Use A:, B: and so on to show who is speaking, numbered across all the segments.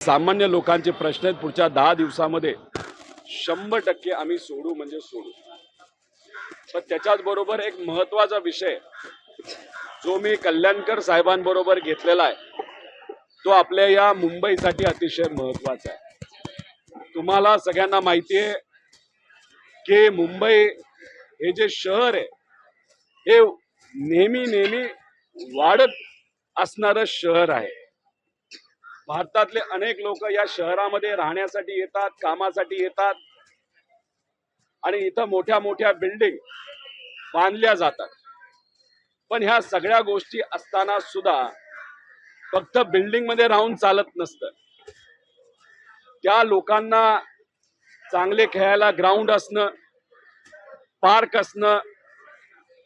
A: सामान्य लोकांचे प्रश्न आहेत। पुढच्या 10 दिवसामध्ये 100% आम्ही सोडू म्हणजे सोडू। पण त्याच्याच बरोबर एक महत्त्वाचा विषय जो मी कल्याणकर साहेबांबरोबर घेतलेला आहे तो आपल्या या मुंबईसाठी अतिशय महत्त्वाचा आहे। तुम्हाला सगळ्यांना माहिती आहे की मुंबई हे जे शहर आहे हे नेहमी वाढत असणारं शहर आहे। भारतातले अनेक लोक या शहरामध्ये राहण्यासाठी येतात, कामासाठी येतात आणि इथं मोठ्या मोठ्या बिल्डिंग बांधल्या जातात। पण ह्या सगळ्या गोष्टी असताना सुद्धा फक्त बिल्डिंग मध्ये राहून चालत नसतं। त्या लोकांना चांगले खेळायला ग्राउंड असणं, पार्क असणं,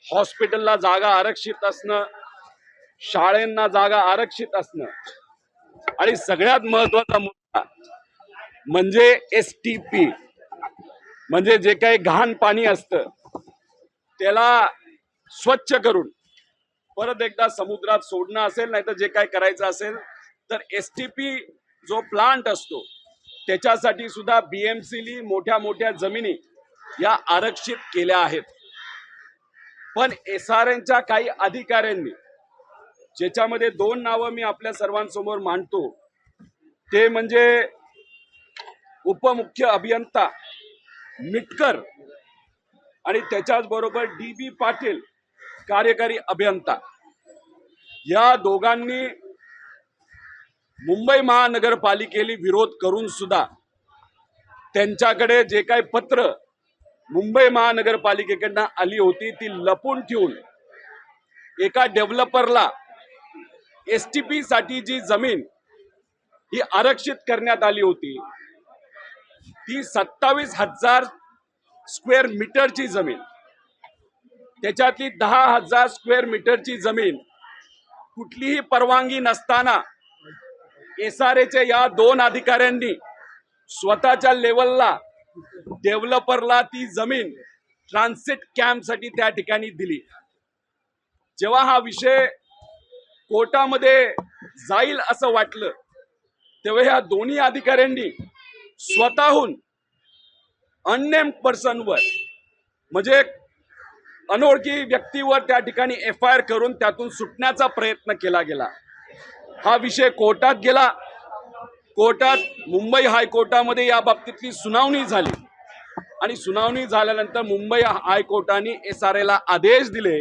A: हॉस्पिटलला जागा आरक्षित असणं, शाळांना जागा आरक्षित असणं आणि सगळ्यात महत्त्वाचा मुद्दा म्हणजे एसटीपी म्हणजे जे काही घाण पाणी असतं त्याला स्वच्छ करून परत एकदा समुद्रात सोडणं असेल, नाही तर जे काही करायचं असेल तर एसटीपी जो प्लांट असतो त्याच्यासाठी सुद्धा बीएमसीली मोठ्या मोठ्या जमिनी या आरक्षित केल्या आहेत। पण एसआरएनच्या काही अधिकाऱ्यांनी, ज्याच्यामध्ये 2 नावं मी आपल्या सर्वांसमोर मांडतो, ते म्हणजे उपमुख्य अभियंता मिटकर आणि त्याच्याच बरोबर DB पाटील कार्यकारी अभियंता, या दोघांनी मुंबई महानगरपालिकेला विरोध करून सुद्धा त्यांच्याकडे जे काही पत्र मुंबई महानगरपालिकेकडनं आली होती ती लपून ठेवून एका डेव्हलपरला एसटीपी साठी जी जमीन ही आरक्षित करण्यात आली होती ती 27,000 स्क्वेअर मीटरची जमीन, त्याच्यातली 10,000 स्क्वेअर मीटरची जमीन कुठलीही परवानगी नसताना एसआरएच्या या 2 अधिकाऱ्यांनी स्वतःच्या लेवलला डेव्हलपरला ती जमीन ट्रान्सिट कॅम्प साठी त्या ठिकाणी दिली। जेव्हा हा विषय कोर्टामध्ये जाईल असं वाटलं तेव्हा ह्या दोन्ही अधिकाऱ्यांनी स्वतःहून अननेम्ड पर्सनवर म्हणजे अनोळखी व्यक्तीवर त्या ठिकाणी FIR करून त्यातून सुटण्याचा प्रयत्न केला गेला। हा विषय कोर्टात गेला। कोर्टात मुंबई हायकोर्टामध्ये या बाबतीतली सुनावणी झाली आणि सुनावणी झाल्यानंतर मुंबई हायकोर्टाने SRA आदेश दिले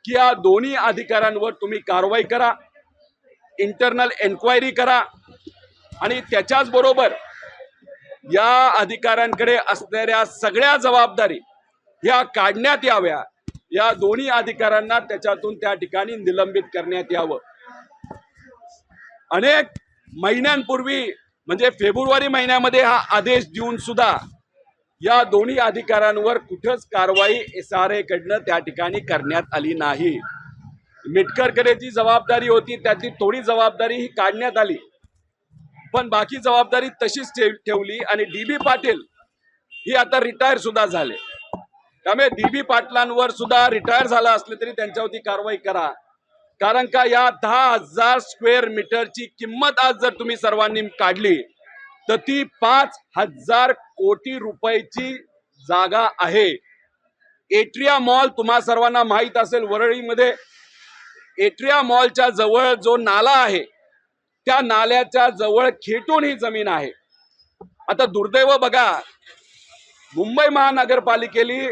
A: की या दोन्ही अधिकाऱ्यांवर तुम्ही कारवाई करा, इंटरनल एन्क्वायरी करा आणि त्याच्याच बरोबर या अधिकाऱ्यांकडे असणाऱ्या सगळ्या जबाबदारी ह्या काढण्यात याव्या। या दोन्ही अधिकाऱ्यांना त्याच्यातून त्या ठिकाणी निलंबित करण्यात यावं। अनेक महिन्यांपूर्वी म्हणजे फेब्रुवारी महिन्यामध्ये हा आदेश देऊन सुद्धा या दोन्ही अधिकाऱ्यांवर कुठंच कारवाई SRA कडनं त्या ठिकाणी करण्यात आली नाही। मिटकरकडे जी जबाबदारी होती त्यातली थोडी जबाबदारी ही काढण्यात आली, पण बाकी जबाबदारी तशीच ठेवली आणि DB पाटील ही आता रिटायर सुद्धा झाले। त्यामुळे DB पाटलांवर सुद्धा रिटायर झाला असले तरी त्यांच्यावरती कारवाई करा, कारण का या 10,000 स्क्वेअर मीटरची किंमत आज जर तुम्ही सर्वांनी काढली तर ती 5,000 कोटी रुपयाची जागा आहे। एट्रिया मॉल तुम्हा सर्वांना माहित असेल, वरळीमध्ये एट्रिया मॉलच्या जवळ जो नाला आहे त्या नाल्याच्या जवळ खेटून ही जमीन आहे। आता दुर्दैव बघा, मुंबई महानगरपालिकेने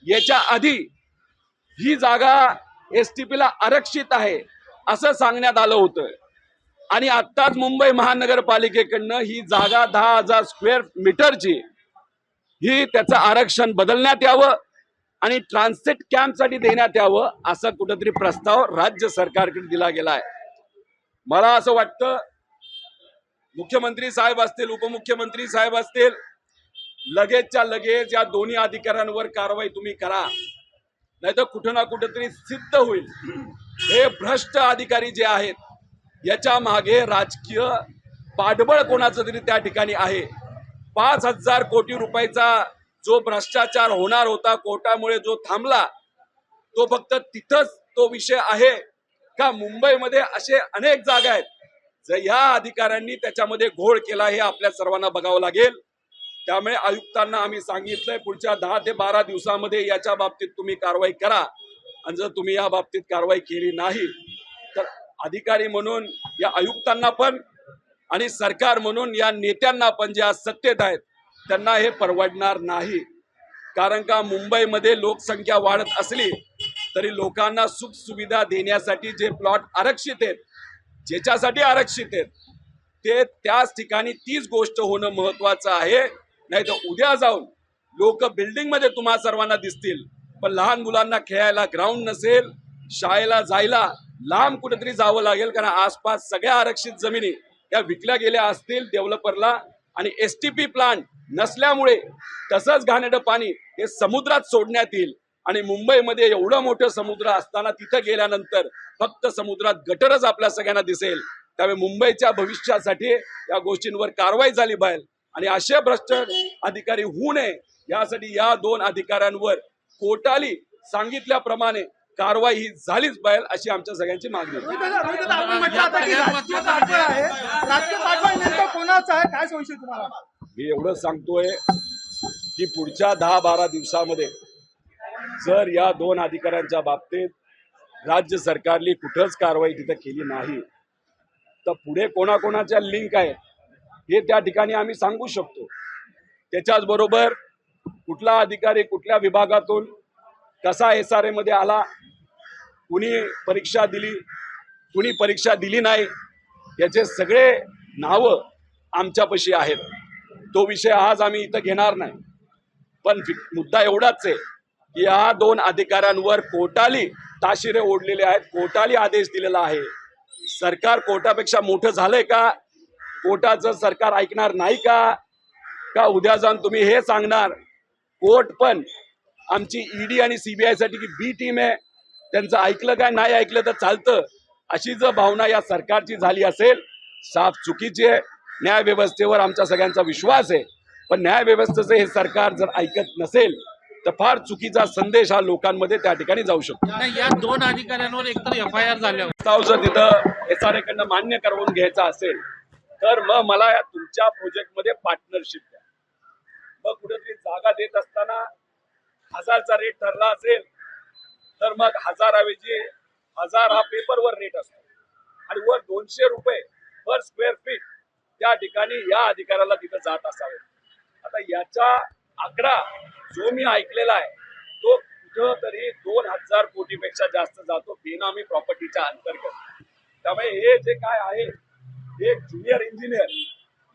A: याच्या आधी ही जागा एसटीपीला आरक्षित आहे असं सांगण्यात आलं होतं आणि आत्ताच मुंबई महानगरपालिकेकडनं ही जागा 10,000 स्क्वेअर मीटरची ही त्याचं आरक्षण बदलण्यात यावं आणि ट्रान्सिट कॅम्प साठी देण्यात यावं असा कुठेतरी प्रस्ताव राज्य सरकारकडे दिला गेला आहे। मला असं वाटतं मुख्यमंत्री साहेब असतील, उपमुख्यमंत्री साहेब असतील, लगेचच्या लगेच या दोन्ही अधिकाऱ्यांवर कारवाई तुम्ही करा, नाहीतर कुठं ना कुठेतरी सिद्ध होईल हे भ्रष्ट अधिकारी जे आहेत याच्या मागे राजकीय पाठबळ कोणाचं तरी त्या ठिकाणी आहे। 5,000 कोटी रुपयाचा जो भ्रष्टाचार होणार होता कोर्टामुळे जो थांबला तो फक्त तिथंच तो विषय आहे का मुंबईमध्ये असे अनेक जागा आहेत जर या अधिकाऱ्यांनी त्याच्यामध्ये घोळ केला हे आपल्या सर्वांना बघावं लागेल। त्यामुळे आयुक्तांना आम्ही सांगितलंय पुढच्या 10 ते 12 दिवसामध्ये याच्या बाबतीत तुम्ही कारवाई करा, आणि जर तुम्ही या बाबतीत कारवाई केली नाही तर अधिकारी म्हणून या आयुक्तांना पण आणि सरकार म्हणून या नेत्यांना पण जे आज सत्तेत आहेत त्यांना हे परवडणार नाही। कारण का मुंबईमध्ये लोकसंख्या वाढत असली तरी लोकांना सुख सुविधा देण्यासाठी जे प्लॉट आरक्षित आहेत, ज्याच्यासाठी आरक्षित आहेत ते त्याच ठिकाणी तीच गोष्ट होणं महत्वाचं आहे। नाही तर उद्या जाऊन लोक बिल्डिंग मध्ये तुम्हा सर्वांना दिसतील, पण लहान मुलांना खेळायला ग्राउंड नसेल, शाळेला जायला लांब कुठेतरी जावं लागेल, कारण आसपास सगळ्या आरक्षित जमिनी या विकल्या गेल्या असतील डेव्हलपरला, आणि एसटीपी प्लांट नसल्यामुळे तसंच घाणेरडं पाणी हे समुद्रात सोडण्यात येईल। आणि मुंबईमध्ये एवढं मोठं समुद्र असताना तिथं गेल्यानंतर फक्त समुद्रात गटरच आपल्या सगळ्यांना दिसेल। त्यामुळे मुंबईच्या भविष्यासाठी या गोष्टींवर कारवाई झाली पाहिजे, आणि असे भ्रष्ट अधिकारी होऊ नये यासाठी या 2 अधिकाऱ्यांवर कोर्टाने सांगितल्याप्रमाणे कारवाई ही झालीच पाहिजे अशी आमच्या सगळ्यांची मागणी आहे। मी एवढं सांगतोय की पुढच्या 10-12 दिवसामध्ये जर या 2 अधिकाऱ्यांच्या बाबतीत राज्य सरकारने कुठंच कारवाई तिथं केली नाही तर पुढे कोणाकोणाच्या लिंक आहेत हे त्या ठिकाणी आम्ही सांगू शकतो। त्याच्याच बरोबर कुठला अधिकारी कुठल्या विभागातून कसा SRA मध्ये आला, कुणी परीक्षा दिली कुणी परीक्षा दिली नाही, याचे सगळे नावं आमच्यापाशी आहेत। तो विषय आज आम्ही इथं घेणार नाही, पण मुद्दा एवढाच आहे की या 2 अधिकाऱ्यांवर कोर्टाने ताशिरे ओढलेले आहेत, कोर्टाने आदेश दिलेला आहे। सरकार कोर्टापेक्षा मोठं झालंय का? कोर्टाचं सरकार ऐकणार नाही का? का उद्या जाऊन तुम्ही हे सांगणार कोर्ट पण आमची ईडी आणि सीबीआय साठी की बी टीम आहे, त्यांचं ऐकलं काय नाही ऐकलं तर चालतं, अशी जर भावना या सरकारची झाली असेल साफ चुकीची आहे। न्याय व्यवस्थेवर आमचा सगळ्यांचा विश्वास आहे, पण न्याय व्यवस्थेचं हे सरकार जर ऐकत नसेल तर फार चुकीचा संदेश हा लोकांमध्ये त्या ठिकाणी जाऊ शकतो।
B: या 2 अधिकाऱ्यांवर एकतर FIR झाल्यावर
A: जर तिथं SRA कडनं मान्य करून घ्यायचा असेल तर मग मला या तुमच्या प्रोजेक्टमध्ये पार्टनरशिप द्या। मग कुठेतरी जागा देत असताना 1000चा रेट ठरला असेल तर मग 1000 ऐवजी 1000 हा पेपरवर रेट असतो, आणि वर 200 रुपये पर स्क्वेअर फीट त्या ठिकाणी या अधिकाऱ्याला तिथं जात असावे। आता याचा आकडा जो मी ऐकलेला आहे तो कुठं तरी 2000 कोटीपेक्षा जास्त जातो बेनामी प्रॉपर्टीच्या अंतर्गत। त्यामुळे हे जे काय आहे हे ज्युनियर इंजिनियर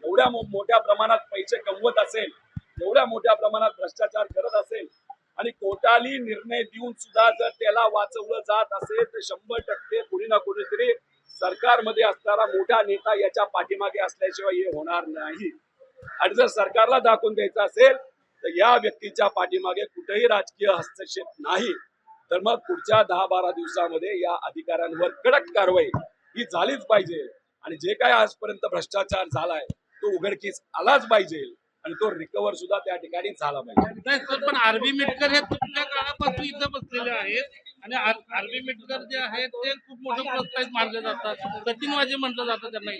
A: एवढ्या मोठ्या प्रमाणात पैसे कमवत असेल, एवढ्या मोठ्या प्रमाणात भ्रष्टाचार करत असेल, आणि कोर्टाने निर्णय देऊन सुद्धा जर त्याला वाचवलं जात असेल तर 100% कुणी ना कुणीतरी सरकारमध्ये असणारा मोठा नेता याच्या पाठीमागे असल्याशिवाय हे होणार नाही। आणि जर सरकारला दाखवून द्यायचं असेल तर या व्यक्तीच्या पाठीमागे कुठेही राजकीय हस्तक्षेप नाही, तर मग पुढच्या 10-12 दिवसामध्ये या अधिकाऱ्यांवर कडक कारवाई ही झालीच पाहिजे, आणि जे काय आजपर्यंत भ्रष्टाचार झालाय तो उघडकीस आलाच पाहिजे, आणि तो रिकव्हर सुद्धा त्या ठिकाणी झाला पाहिजे।
B: पण आरबी मिटकर हे कुठल्या काळापासून इथं बसलेले आहेत, आणि आरबी मिटकर जे आहेत ते खूप मोठं प्रोत्साहित मानले जातात, कठीणवाजी म्हटलं जातं त्यांना।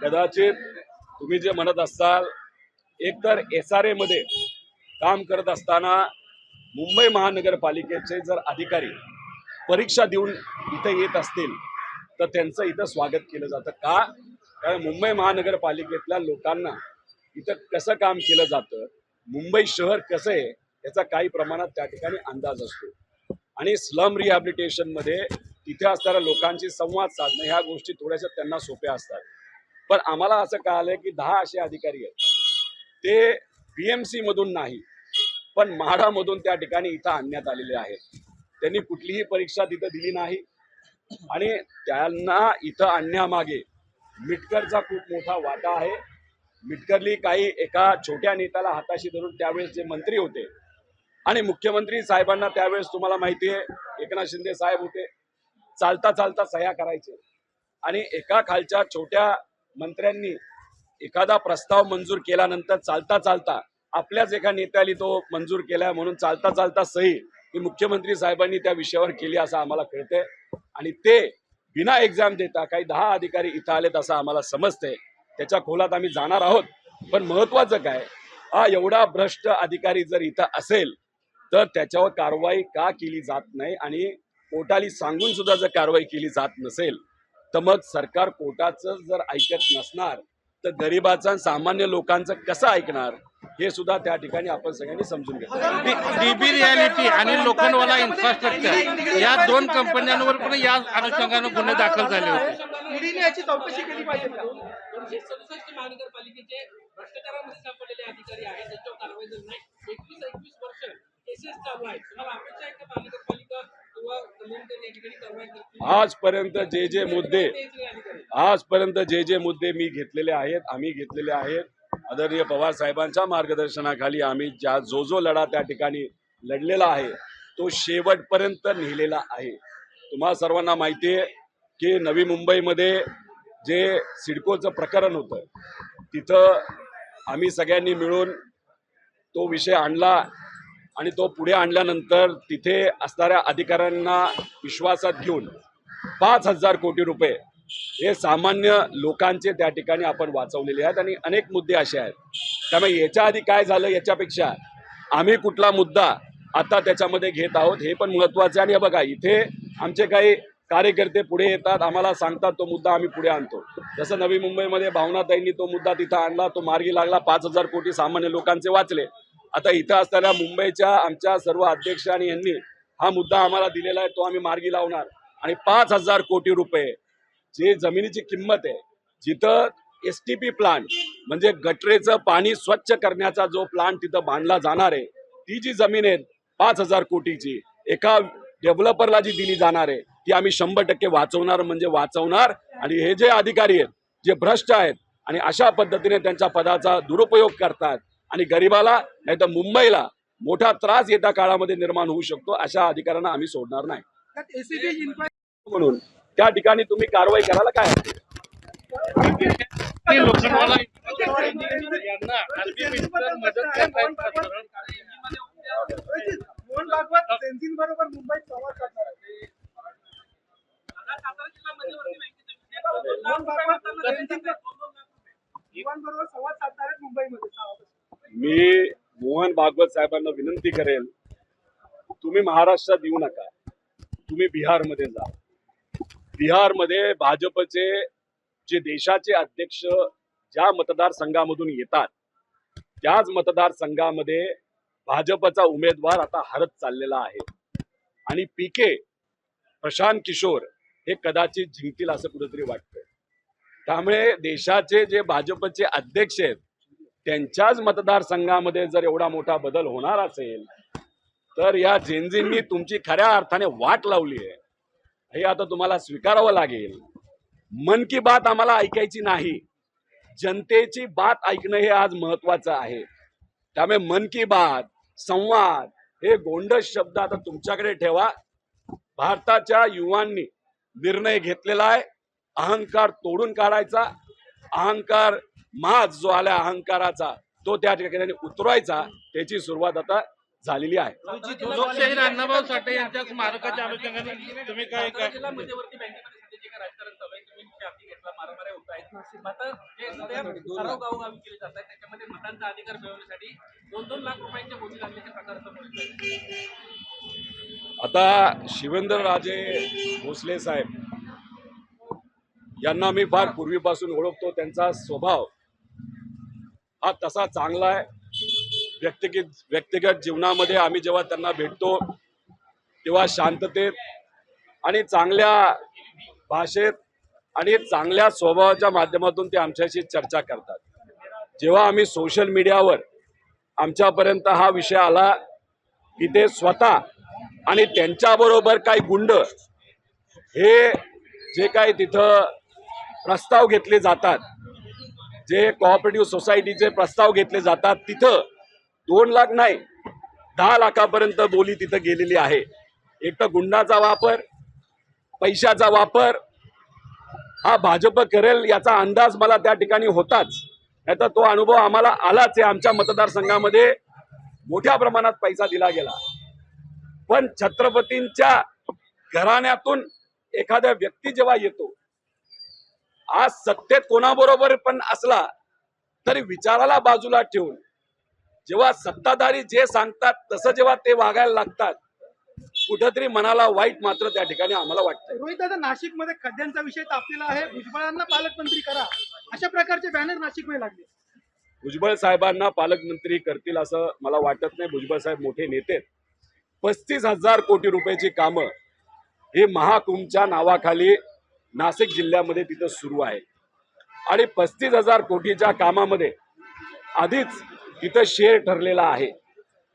A: कदाचित तुम्ही जे म्हणत असाल एकतर SRA मध्ये काम करत असताना मुंबई महानगरपालिकेचे जर अधिकारी परीक्षा देऊन इथे येत असतील तर त्यांचं इथं स्वागत केलं जातं का? कारण मुंबई महानगरपालिकेतल्या लोकांना इथं कसं काम केलं जातं, मुंबई शहर कसं आहे याचा काही प्रमाणात त्या ठिकाणी अंदाज असतो, आणि स्लम रिहॅबिलिटेशन मध्ये तिथे असणाऱ्या लोकांशी संवाद साधणं ह्या गोष्टी थोड्याशा त्यांना सोप्या असतात। पण आम्हाला असं कळालंय की 10 असे अधिकारी आहेत ते BMC मधून नाही पण म्हाडामधून त्या ठिकाणी इथं आणण्यात आलेले आहेत। त्यांनी कुठलीही परीक्षा तिथं दिली नाही, आणि त्यांना इथं आणण्यामागे मिटकरचा खूप मोठा वाटा आहे। मिटकरली काही एका छोट्या नेत्याला हाताशी धरून त्यावेळेस जे मंत्री होते आणि मुख्यमंत्री साहेबांना त्यावेळेस तुम्हाला माहिती आहे एकनाथ शिंदे साहेब होते, चालता चालता सह्या करायचे, आणि एका खालच्या छोट्या मंत्र्यांनी एखादा प्रस्ताव मंजूर केल्यानंतर चालता चालता आपल्याच एका नेत्याने तो मंजूर केलाय म्हणून चालता चालता सही ही मुख्यमंत्री साहेबांनी त्या विषयावर केली असं आम्हाला कळतंय आणि ते बिना एक्झाम देता काही 10 अधिकारी इथं आलेत असं आम्हाला समजतंय. त्याच्या खोलात आम्ही जाणार आहोत. पण महत्वाचं काय, हा एवढा भ्रष्ट अधिकारी जर इथं असेल तर त्याच्यावर कारवाई का केली जात नाही आणि कोर्टाली सांगून सुद्धा जर कारवाई केली जात नसेल तर मग सरकार कोर्टाचं जर ऐकत नसणार तर गरिबाचा सामान्य लोकांचं कसं ऐकणार हे सुद्धा त्या ठिकाणी आपण सगळ्यांनी समजून घेतलं.
B: डीबी रियालिटी आणि लोखंडवाला इन्फ्रास्ट्रक्चर या 2 कंपन्यांवर पण या अनुषंगानं गुन्हे दाखल झाले होते.
C: ईडीने याची चौकशी केली पाहिजे का?
D: 267 महानगरपालिकेचे भ्रष्टाचारामध्ये सापडलेले अधिकारी आहेत त्यांच्यावर कारवाई झाली नाही. 21 वर्ष केसेस चालू आहेत. तुम्हाला अपेक्षा आहे का महानगरपालिका किंवा कलेक्टर या ठिकाणी कारवाई करतील?
A: आजपर्यंत जे मुद्दे मी घेतलेले आहेत, आम्ही घेतलेले आहेत, आदरणीय पवार साहेबांच्या मार्गदर्शनाखाली आम्ही जो लढा त्या ठिकाणी लढलेला आहे तो शेवटपर्यंत नेलेला आहे. तुम्हा सर्वांना माहिती आहे की नवी मुंबईमध्ये जे सिडकोचं प्रकरण होतं तिथं आम्ही सगळ्यांनी मिळून तो विषय आणला आणि तो पुढे आणल्यानंतर तिथे असणाऱ्या अधिकाऱ्यांना विश्वासात घेऊन 5,000 कोटी रुपये हे सामान्य लोकांचे त्या ठिकाणी आपण वाचवलेले आहेत आणि अनेक मुद्दे असे आहेत. त्यामुळे याच्या आधी काय झालं याच्यापेक्षा आम्ही कुठला मुद्दा आता त्याच्यामध्ये घेत आहोत हे पण महत्त्वाचं आहे. आणि बघा इथे आमचे काही कार्यकर्ते पुढे येतात, आम्हाला सांगतात तो मुद्दा आम्ही पुढे आणतो. जसं नवी मुंबईमध्ये भावनाताईंनी तो मुद्दा तिथं आणला, तो मार्गी लागला, 5,000 कोटी सामान्य लोकांचे वाचले. आता इथं असणाऱ्या मुंबईच्या आमच्या सर्व अध्यक्ष आणि यांनी हा मुद्दा आम्हाला दिलेला आहे, तो आम्ही मार्गी लावणार. आणि 5,000 कोटी रुपये जे जमिनीची किंमत आहे, जिथं STP प्लांट म्हणजे गटरेचं पाणी स्वच्छ करण्याचा जो प्लांट तिथं बांधला जाणार आहे, ती जी जमीन आहे 5,000 कोटीची एका डेव्हलपरला जी दिली जाणार आहे ती आम्ही 100% वाचवणार म्हणजे वाचवणार. आणि हे जे अधिकारी आहेत जे भ्रष्ट आहेत आणि अशा पद्धतीने त्यांच्या पदाचा दुरुपयोग करतात आणि गरिबाला नाही तर मुंबईला मोठा त्रास येत्या काळामध्ये निर्माण होऊ शकतो, अशा अधिकाऱ्यांना आम्ही सोडणार नाही.
C: त्यात एसीबी इन्क्वायरी
A: म्हणून त्या ठिकाणी तुम्ही कारवाई करायला काय हरकत आहे?
B: ते लोखंडवाला यांना आरबी मिनिस्टर मदत करतायत.
C: मोहन भागवत बरोबर मुंबईत संवाद करणार आहे. मोहन भागवत बरोबर संवाद साधणार आहेत मुंबईमध्ये.
A: मी मोहन भागवत साहेबांना विनंती करेल, तुम्ही महाराष्ट्रात येऊ नका, तुम्ही बिहारमध्ये जा. बिहारमध्ये भाजपचे जे देशाचे अध्यक्ष ज्या मतदारसंघामधून येतात त्याच मतदारसंघामध्ये भाजपचा उमेदवार आता हरत चाललेला आहे आणि PK प्रशांत किशोर हे कदाचित जिंकतील असं कुठेतरी वाटतंय. त्यामुळे देशाचे जे भाजपचे अध्यक्ष आहेत त्यांच्याच मतदारसंघामध्ये जर एवढा मोठा बदल होणार असेल तर या जेनजींनी तुमची खऱ्या अर्थाने वाट लावली आहे हे आता तुम्हाला स्वीकारावं लागेल. मन की बात आम्हाला ऐकायची नाही, जनतेची बात ऐकणं हे आज महत्वाचं आहे. त्यामुळे मन की बात, संवाद हे गोंडस शब्द आता तुमच्याकडे ठेवा. भारताच्या युवांनी निर्णय घेतलेला आहे, अहंकार तोडून काढायचा, अहंकार माज जो आला अहंकाराचा तो त्या ठिकाणी उतरवायचा, त्याची सुरुवात आता झालेली आहे.
B: लोकशाहीर अण्णाभाऊ साठे यांच्या स्मारकाच्या अनुषंगाने तुम्ही काय
D: जिल्हा मध्यवर्ती बँकेमध्ये सध्याचे काय राजकारण चालू आहे, तुम्ही हाती घेतला, मारामाऱ्या होत आहेत. आता जे सर्व गावोगावी केले जात आहेत त्याच्यामध्ये मतांचा अधिकार मिळवण्यासाठी 2-2 लाख रुपयांच्या बोली लागल्याचे प्रकार समोर येत.
A: आता शिवेंद्रराजे भोसले साहेब यांना मी फार पूर्वीपासून ओळखतो. त्यांचा स्वभाव हा तसा चांगला आहे. व्यक्तिगत जीवनामध्ये आम्ही जेव्हा त्यांना भेटतो तेव्हा शांततेत आणि चांगल्या भाषेत आणि चांगल्या स्वभावाच्या माध्यमातून ते आमच्याशी चर्चा करतात. जेव्हा आम्ही सोशल मीडियावर आमच्यापर्यंत हा विषय आला की ते स्वतः आणि त्यांच्याबरोबर काही गुंड हे जे काही तिथं प्रस्ताव घेतले जातात, जे कोऑपरेटिव्ह सोसायटीचे प्रस्ताव घेतले जातात, तिथं 2 लाख नाही 10 लाखापर्यंत बोली तिथं गेलेली आहे. एक तर गुंडाचा वापर, पैशाचा वापर हा भाजप करेल याचा अंदाज मला त्या ठिकाणी होताच. नाही तर तो अनुभव आम्हाला आलाच आहे. आमच्या मतदारसंघामध्ये मोठ्या प्रमाणात पैसा दिला गेला, पण छत्रपतींच्या घराण्यातून एखादा व्यक्ती जेव्हा येतो, आज सत्तेत कोणाबरोबर पण असला तरी विचाराला बाजूला ठेवून जेव्हा सत्ताधारी जे सांगतात तसं जेव्हा ते वागायला लागतात, कुठंतरी मनाला वाईट मात्र त्या ठिकाणी आम्हाला वाटतं.
C: रोहित दादा, नाशिकमध्ये खड्ड्यांचा विषय तापलेला आहे. भुजबळांना पालकमंत्री करा अशा प्रकारचे बॅनर नाशिकमध्ये लागले.
A: भुजबळ साहेबांना पालकमंत्री करतील असं मला वाटत नाही. भुजबळ साहेब मोठे नेते. 35,000 कोटी रुपयाची कामं ही महाकुंभच्या नावाखाली नाशिक जिल्ह्यामध्ये तिथं सुरू आहे आणि 35,000 कोटीच्या कामामध्ये आधीच तिथं शेअर ठरलेला आहे.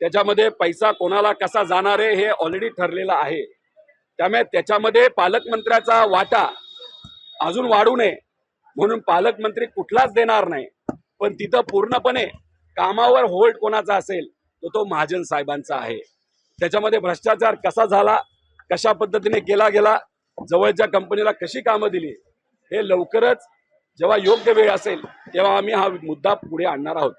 A: त्याच्यामध्ये पैसा कोणाला कसा जाणार आहे हे ऑलरेडी ठरलेलं आहे. त्यामुळे त्याच्यामध्ये पालकमंत्र्याचा वाटा अजून वाढू नये म्हणून पालकमंत्री कुठलाच देणार नाही, पण तिथं पूर्णपणे कामावर होल्ड कोणाचा असेल तो महाजन साहेबांचा आहे. त्याच्यामध्ये भ्रष्टाचार कसा झाला, कशा पद्धतीने केला गेला, जवळच्या कंपनीला कशी कामं दिली, हे लवकरच जेव्हा योग्य वेळ असेल तेव्हा आम्ही हा मुद्दा पुढे आणणार आहोत.